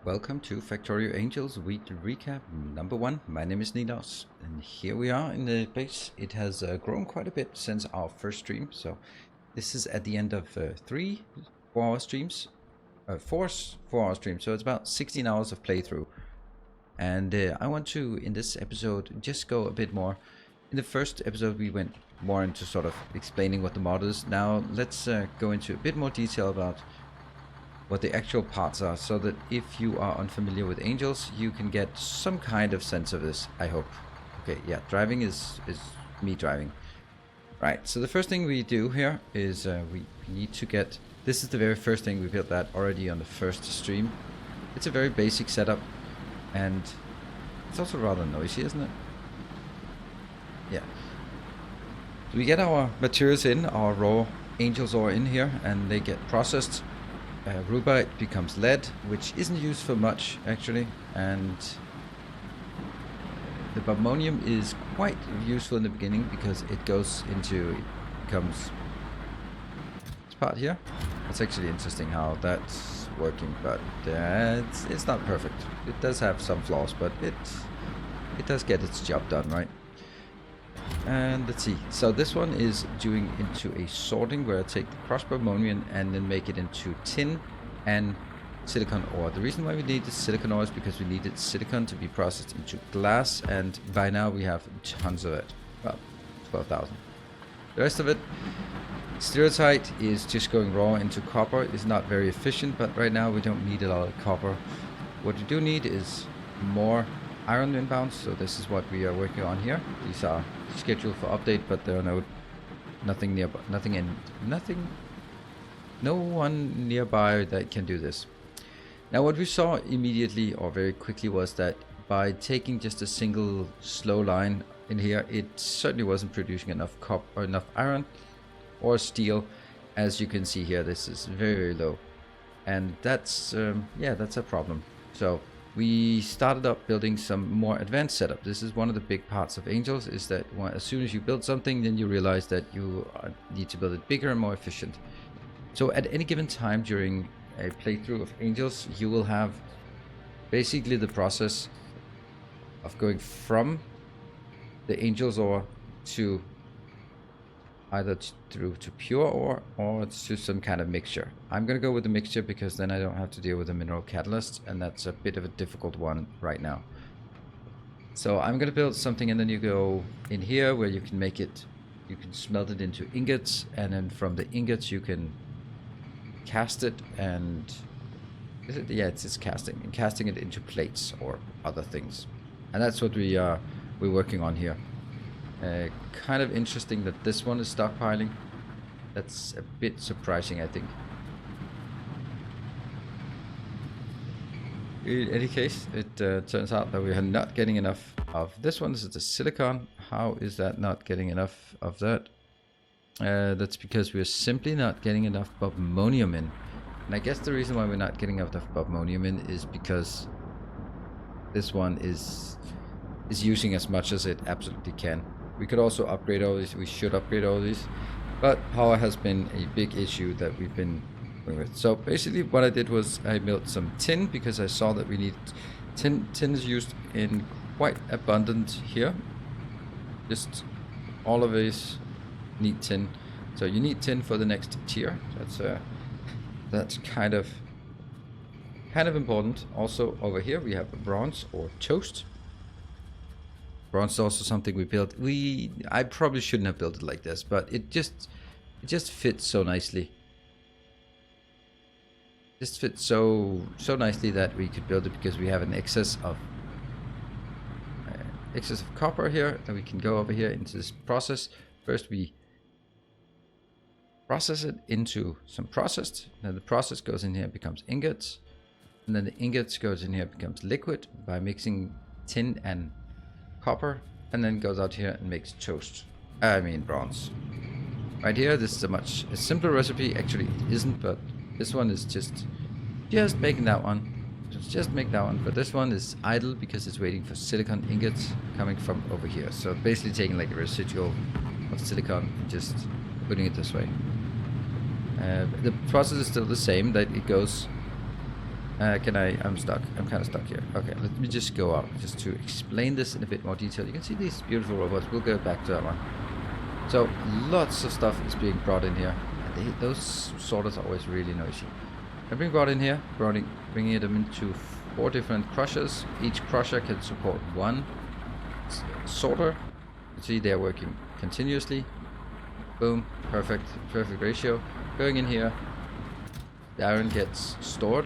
Welcome to Factorio Angels Week Recap number 1. My name is Ninos, and here we are in the base. It has grown quite a bit since our first stream, so this is at the end of 3 4-hour streams, 4-hour streams, so it's about 16 hours of playthrough. And I want to, in this episode, just go a bit more. In the first episode we went more into sort of explaining what the mod is. Now let's go into a bit more detail about what the actual parts are, so that if you are unfamiliar with Angels, you can get some kind of sense of this, I hope. Okay, yeah, driving is me driving. Right, so the first thing we do here is we need to get... This is the very first thing. We built that already on the first stream. It's a very basic setup, and it's also rather noisy, isn't it? Yeah. So we get our materials in, our raw Angels ore in here, and they get processed. Rubite becomes lead, which isn't used for much actually, and the bobmonium is quite useful in the beginning because it goes into, it becomes this part here. It's actually interesting how that's working, but it's not perfect. It does have some flaws, but it does get its job done, right? And let's see, so this one is doing into a sorting where I take the crushed bobmonium and then make it into tin and silicon ore. The reason why we need the silicon ore is because we needed silicon to be processed into glass, and by now we have tons of it, well, 12,000. The rest of it, stereotype, is just going raw into copper. It's not very efficient, but right now we don't need a lot of copper. What we do need is more iron inbounds, so this is what we are working on here. These are scheduled for update, but there are nothing nearby, no one nearby that can do this. Now what we saw immediately or very quickly was that by taking just a single slow line in here, it certainly wasn't producing enough copper or enough iron or steel. As you can see here, this is very, very low, and that's yeah, that's a problem. So we started up building some more advanced setup. This is one of the big parts of Angels, is that as soon as you build something, then you realize that you need to build it bigger and more efficient. So at any given time during a playthrough of Angels, you will have basically the process of going from the Angels ore to either through to pure ore or to some kind of mixture. I'm gonna go with the mixture because then I don't have to deal with the mineral catalyst, and that's a bit of a difficult one right now. So I'm gonna build something, and then you go in here where you can make it, you can smelt it into ingots, and then from the ingots you can cast it, and is it, yeah, it's casting, and casting it into plates or other things. And that's what we're working on here. Kind of interesting that this one is stockpiling. That's a bit surprising, I think. In any case, it turns out that we are not getting enough of this one. This is the silicon. How is that not getting enough of that? That's because we're simply not getting enough bobmonium in. And I guess the reason why we're not getting enough bobmonium in is because this one is using as much as it absolutely can. We could also upgrade all these. We should upgrade all these, but power has been a big issue that we've been dealing with. So basically what I did was I built some tin because I saw that we need tin. Tin is used in quite abundant here. Just all of these need tin. So you need tin for the next tier. That's kind of important. Also over here we have bronze or toast. Bronze is also something we built. I probably shouldn't have built it like this, but it just fits so nicely. Just fits so nicely that we could build it because we have an excess of copper here, and we can go over here into this process. First we process it into some processed, then the process goes in here and becomes ingots, and then the ingots goes in here and becomes liquid by mixing tin and copper, and then goes out here and makes toast. I mean bronze. Right here, this is a simpler recipe. Actually, it isn't, but this one is just making that one. Just make that one. But this one is idle because it's waiting for silicon ingots coming from over here. So basically taking like a residual of silicon and just putting it this way. The process is still the same, that it goes I'm stuck. I'm kind of stuck here. Okay, let me just go out just to explain this in a bit more detail. You can see these beautiful robots. We'll go back to that one. So lots of stuff is being brought in here. And those sorters are always really noisy. They're being brought in here, bringing them into 4 different crushers. Each crusher can support 1 sorter. You see they're working continuously. Boom, perfect ratio. Going in here, the iron gets stored,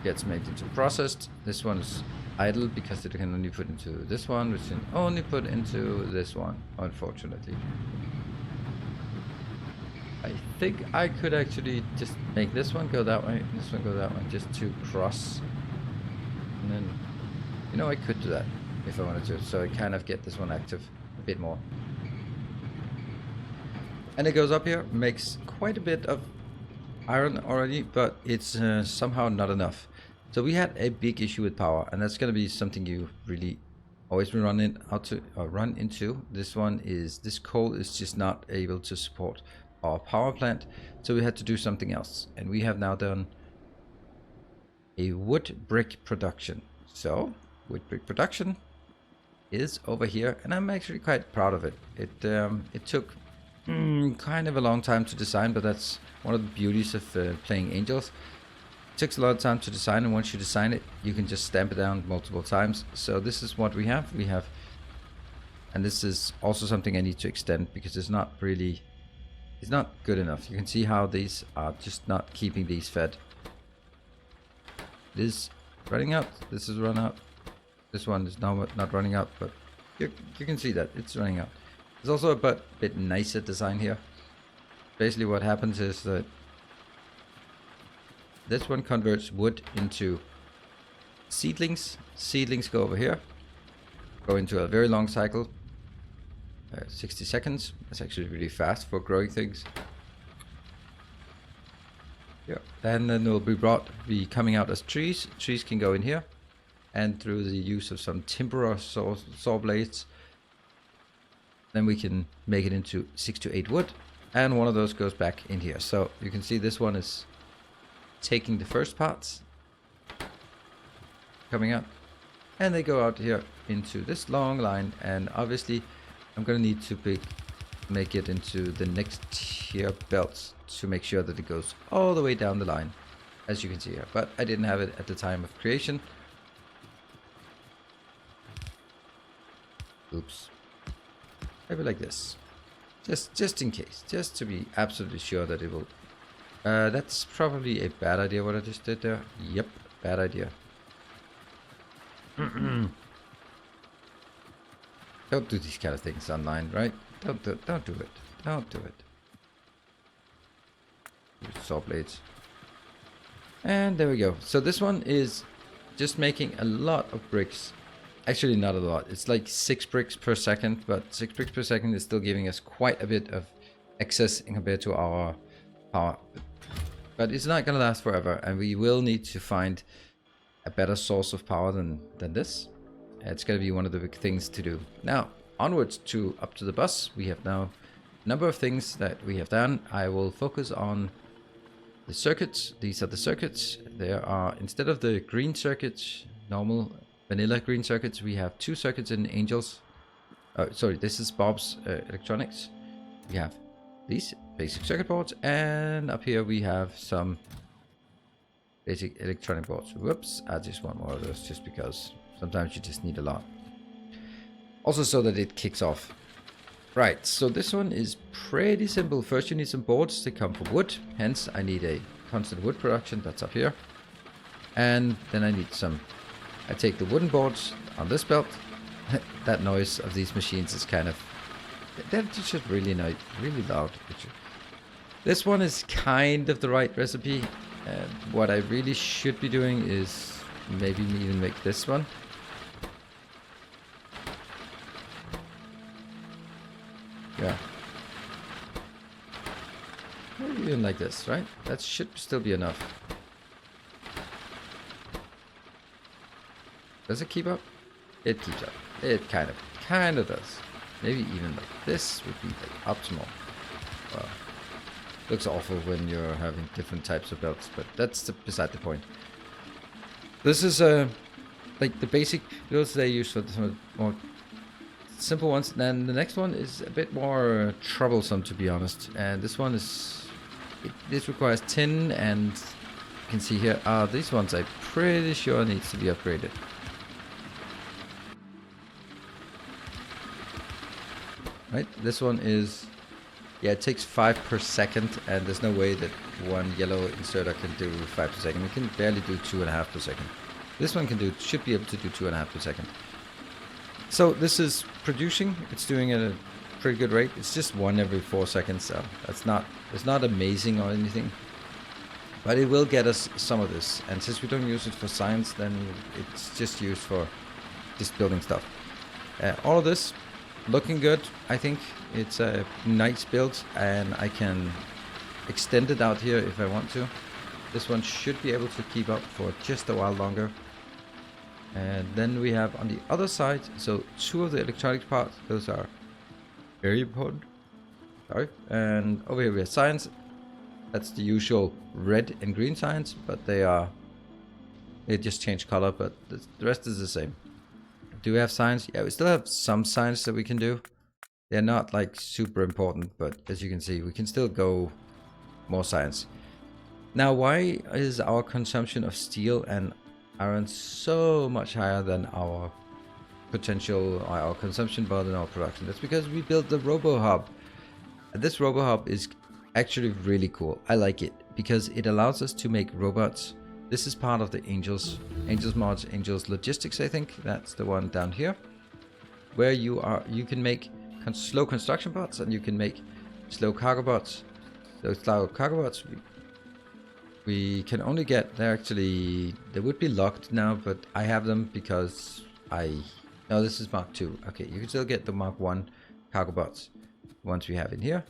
gets made into processed. This one is idle because it can only put into this one, which can only put into this one, unfortunately. I think I could actually just make this one go that way, this one go that way, just to cross. And then, you know, I could do that if I wanted to, so I kind of get this one active a bit more. And it goes up here, makes quite a bit of iron already, but it's somehow not enough. So we had a big issue with power, and that's going to be something you really always run into. This coal is just not able to support our power plant, so we had to do something else, and we have now done a wood brick production. So wood brick production is over here, and I'm actually quite proud of it. It took kind of a long time to design, but that's one of the beauties of playing Angels. It takes a lot of time to design, and once you design it, you can just stamp it down multiple times. So this is what we have. And this is also something I need to extend because it's not good enough. You can see how these are just not keeping these fed. This is running out. This is run out. This one is not running out, but you can see that it's running out. There's also a bit nicer design here. Basically what happens is that this one converts wood into seedlings. Seedlings go over here, go into a very long cycle, 60 seconds. That's actually really fast for growing things. Yeah, and then they'll be coming out as trees. Trees can go in here, and through the use of some timber or saw blades, then we can make it into 6 to 8 wood, and one of those goes back in here. So you can see this one is taking the first parts, coming out, and they go out here into this long line. And obviously I'm gonna need to make it into the next tier belts to make sure that it goes all the way down the line, as you can see here, but I didn't have it at the time of creation. Oops. Maybe like this, just in case, just to be absolutely sure that it will. That's probably a bad idea what I just did there. Yep, bad idea. Don't do these kind of things online, right? Don't do it. Don't do it. Use saw blades. And there we go. So this one is just making a lot of bricks. Actually, not a lot. It's like 6 bricks per second, but 6 bricks per second is still giving us quite a bit of excess compared to our power. But it's not going to last forever, and we will need to find a better source of power than this. It's going to be one of the big things to do. Now, onwards to up to the bus. We have now a number of things that we have done. I will focus on the circuits. These are the circuits. There are, instead of the green circuits, normal vanilla green circuits, we have 2 circuits in Angels. Sorry, this is Bob's electronics. We have these basic circuit boards, and up here we have some basic electronic boards. Whoops, I just want more of those just because sometimes you just need a lot. Also so that it kicks off. Right, so this one is pretty simple. First you need some boards that come from wood, hence I need a constant wood production, that's up here. And then I need some, I take the wooden boards on this belt. That noise of these machines is kind of, they're just really nice, really loud. This one is kind of the right recipe. What I really should be doing is maybe even make this one. Yeah. Maybe even like this, right? That should still be enough. Does it keep up? It keeps up. It kind of does. Maybe even like this would be like optimal. Well, looks awful when you're having different types of belts, but that's beside the point. This is like the basic builds they use for the more simple ones. Then the next one is a bit more troublesome, to be honest. And this one is, this requires tin, and you can see here, these ones I'm pretty sure needs to be upgraded. Right, this one is, yeah, it takes 5 per second, and there's no way that one yellow inserter can do 5 per second. It can barely do 2.5 per second. This one should be able to do 2.5 per second. So this is producing. It's doing at a pretty good rate. It's just 1 every 4 seconds, so it's not amazing or anything. But it will get us some of this. And since we don't use it for science, then it's just used for just building stuff. All of this looking good. I think it's a nice build, and I can extend it out here if I want to. This one should be able to keep up for just a while longer. And then we have on the other side, so 2 of the electronics parts, those are very important. Sorry. And over here we have science. That's the usual red and green science, but they just change color, but the rest is the same. Do we have science? Yeah, we still have some science that we can do. They're not like super important, but as you can see, we can still go more science. Now, why is our consumption of steel and iron so much higher than our potential, or our consumption more than our production? That's because we built the Robo Hub. And this Robo Hub is actually really cool. I like it because it allows us to make robots. This is part of the Angels mods, Angels Logistics, I think. That's the one down here, where you can make slow construction bots, and you can make slow cargo bots. Those slow cargo bots we can only get, they would be locked now, but I have them because no, this is Mark 2. Okay, you can still get the Mark 1 cargo bots once we have in here.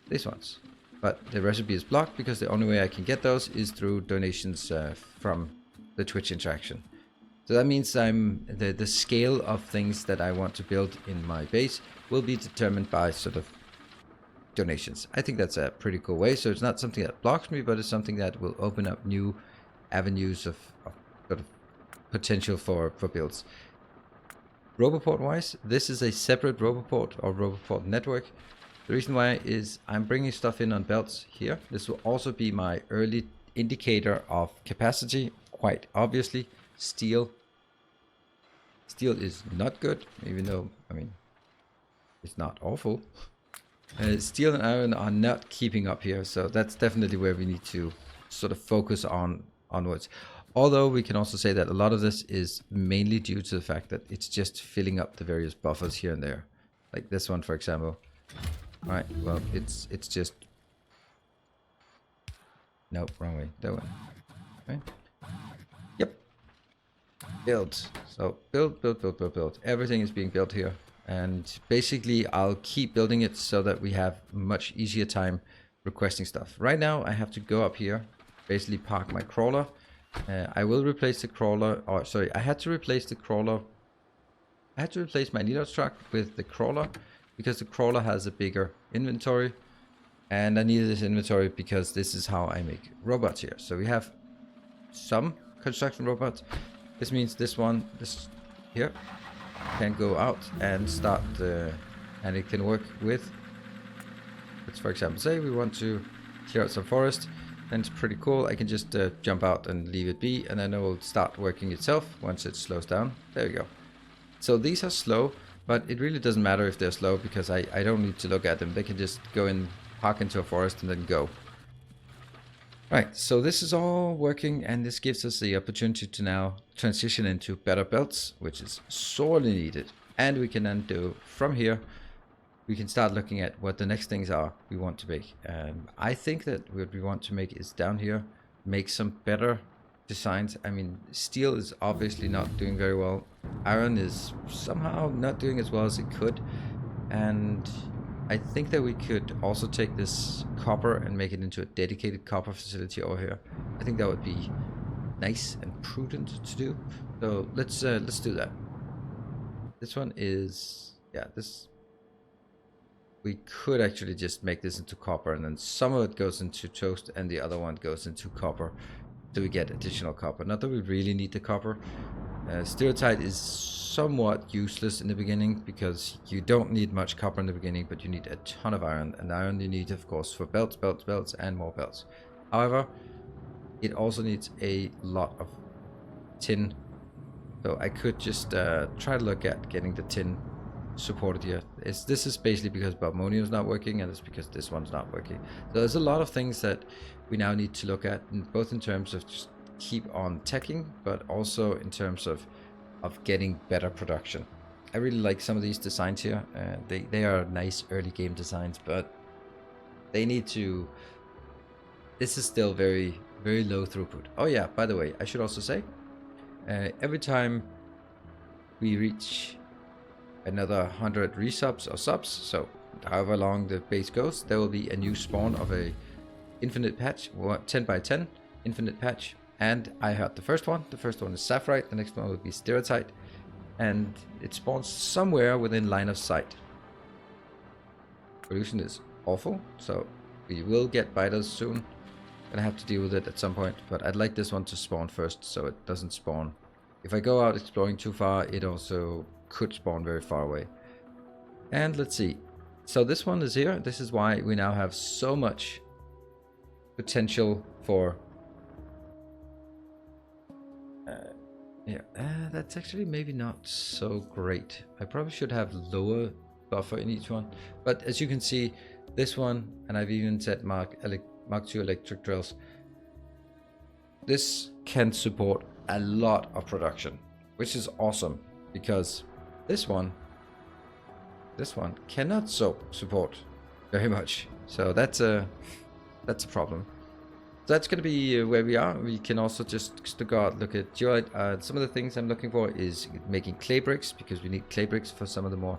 These ones. But the recipe is blocked because the only way I can get those is through donations from the Twitch interaction. So that means the scale of things that I want to build in my base will be determined by sort of donations. I think that's a pretty cool way. So it's not something that blocks me, but it's something that will open up new avenues of sort of potential for builds. Roboport wise, this is a separate Roboport or Roboport network. The reason why is I'm bringing stuff in on belts here. This will also be my early indicator of capacity. Quite obviously, steel is not good, even though, I mean, it's not awful. Steel and iron are not keeping up here, so that's definitely where we need to sort of focus onwards. Although we can also say that a lot of this is mainly due to the fact that it's just filling up the various buffers here and there. Like this one, for example. Alright, well, it's just... Nope, wrong way. That one. Right? Yep. Build. So, build. Everything is being built here. And basically, I'll keep building it so that we have much easier time requesting stuff. Right now, I have to go up here, basically park my crawler. I will replace the crawler, or sorry, I had to replace the crawler. I had to replace my Nidos truck with the crawler because the crawler has a bigger inventory, and I needed this inventory because this is how I make robots here. So we have some construction robots. This means this here can go out and start and it can work with, let's for example say we want to clear out some forest, and it's pretty cool. I can just jump out and leave it be, and then it will start working itself once it slows down. There we go. So these are slow, but it really doesn't matter if they're slow because I don't need to look at them. They can just go and park into a forest and then go. Right, so this is all working, and this gives us the opportunity to now transition into better belts, which is sorely needed. And we can then do from here, we can start looking at what the next things are we want to make. I think that what we want to make is down here, make some better designs. I mean, steel is obviously not doing very well. Iron is somehow not doing as well as it could. And I think that we could also take this copper and make it into a dedicated copper facility over here. I think that would be nice and prudent to do. So let's do that. This one is, yeah, this, we could actually just make this into copper, and then some of it goes into toast and the other one goes into copper. do we get additional copper. Not that we really need the copper. Stereotype is somewhat useless in the beginning because you don't need much copper in the beginning, but you need a ton of iron, and iron you need, of course, for belts, belts, belts, and more belts. However, it also needs a lot of tin, so I could just try to look at getting the tin supported here. This is basically because Bobmonium is not working, and it's because this one's not working. So there's a lot of things that we now need to look at, both in terms of just keep on teching, but also in terms of getting better production. I really like some of these designs here. They are nice early game designs, but they need to. This is still very, very low throughput. Oh yeah, by the way, I should also say, every time we reach another 100 resubs or subs, so however long the base goes, there will be a new spawn of a infinite patch, 10 by 10 infinite patch. And I had the first one. The first one is Sapphirite, the next one will be Stereotype, and it spawns somewhere within line of sight. Pollution is awful, so we will get biters soon. Gonna have to deal with it at some point, but I'd like this one to spawn first so it doesn't spawn. If I go out exploring too far, it also could spawn very far away. And let's see. So this one is here. This is why we now have so much potential for that's actually maybe not so great. I probably should have lower buffer in each one, but as you can see, this one, and I've even set Mark II electric drills, this can support a lot of production, which is awesome, because this one cannot support very much. So that's a problem. So that's going to be where we are. We can also just go out, look at geolite. Some of the things I'm looking for is making clay bricks, because we need clay bricks for some of the more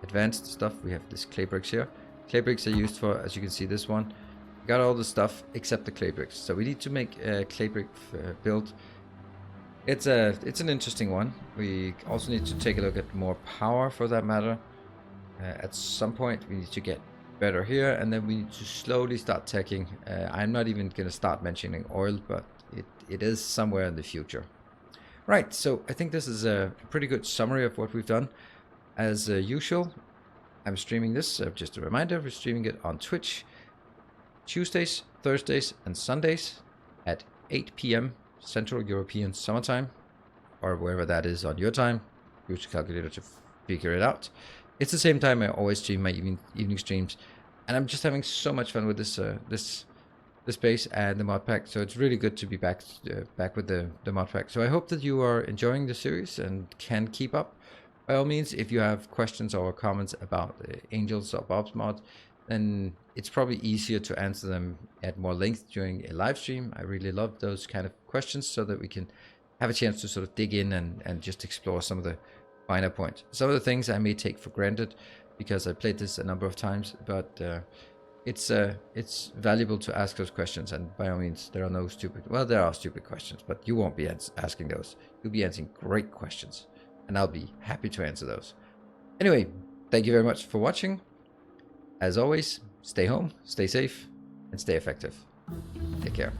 advanced stuff. We have this clay bricks here. Clay bricks are used for, as you can see, this one. We got all the stuff except the clay bricks. So we need to make a clay brick build. It's an interesting one. We also need to take a look at more power, for that matter. At some point we need to get better here, and then we need to slowly start teching. I'm not even going to start mentioning oil, but it is somewhere in the future. Right, so I think this is a pretty good summary of what we've done. As usual, I'm streaming this, just a reminder, we're streaming it on Twitch Tuesdays, Thursdays, and Sundays at 8 p.m. Central European Summertime, or wherever that is on your time. Use the calculator to figure it out. It's the same time I always stream my evening streams, and I'm just having so much fun with this base and the mod pack. So it's really good to be back with the mod pack. So I hope that you are enjoying the series and can keep up. By all means, if you have questions or comments about Angels or Bob's mod, then it's probably easier to answer them at more length during a live stream. I really love those kind of questions, so that we can have a chance to sort of dig in and just explore some of the finer points. Some of the things I may take for granted because I played this a number of times, but it's valuable to ask those questions. And by all means, there are no stupid, well, there are stupid questions, but you won't be asking those. You'll be answering great questions, and I'll be happy to answer those. Anyway, thank you very much for watching. As always, stay home, stay safe, and stay effective. Take care.